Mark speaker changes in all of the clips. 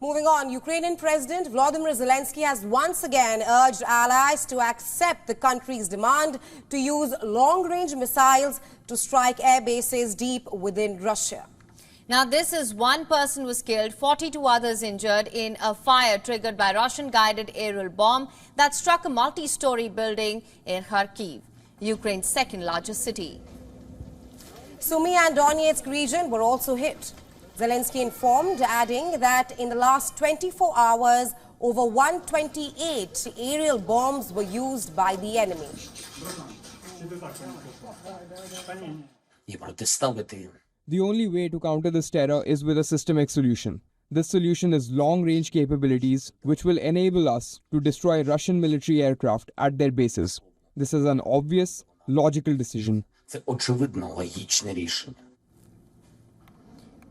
Speaker 1: Moving on, Ukrainian President Volodymyr Zelensky has once again urged allies to accept the country's demand to use long-range missiles to strike air bases deep within Russia.
Speaker 2: Now, this is one person was killed, 42 others injured in a fire triggered by Russian-guided aerial bomb that struck a multi-storey building in Kharkiv, Ukraine's second-largest city.
Speaker 1: Sumy and Donetsk region were also hit. Zelensky informed, adding that in the last 24 hours, over 128 aerial bombs were used by the enemy.
Speaker 3: The only way to counter this terror is with a systemic solution. This solution is long-range capabilities, which will enable us to destroy Russian military aircraft at their bases. This is an obvious, logical decision.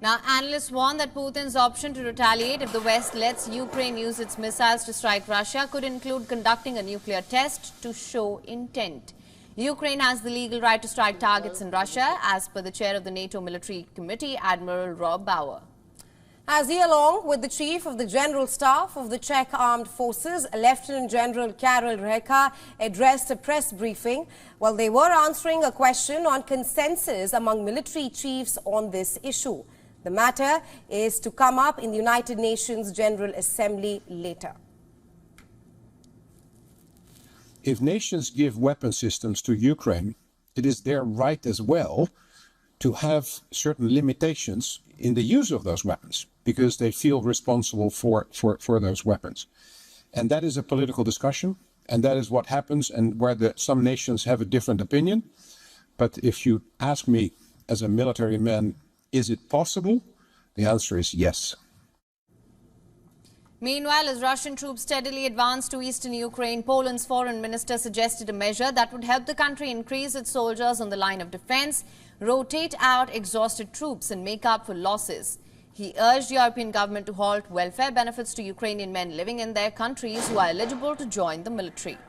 Speaker 2: Now, analysts warn that Putin's option to retaliate if the West lets Ukraine use its missiles to strike Russia could include conducting a nuclear test to show intent. Ukraine has the legal right to strike targets in Russia, as per the chair of the NATO Military Committee, Admiral Rob Bauer.
Speaker 1: As he, along with the Chief of the General Staff of the Czech Armed Forces, Lieutenant General Karel Reka, addressed a press briefing while they were answering a question on consensus among military chiefs on this issue. The matter is to come up in the United Nations General Assembly later.
Speaker 4: If nations give weapon systems to Ukraine, it is their right as well to have certain limitations in the use of those weapons, because they feel responsible for those weapons. And that is a political discussion, and that is what happens, and where some nations have a different opinion. But if you ask me as a military man, is it possible? The answer is yes.
Speaker 2: Meanwhile, as Russian troops steadily advance to eastern Ukraine, Poland's foreign minister suggested a measure that would help the country increase its soldiers on the line of defense, rotate out exhausted troops and make up for losses. He urged the European government to halt welfare benefits to Ukrainian men living in their countries who are eligible to join the military.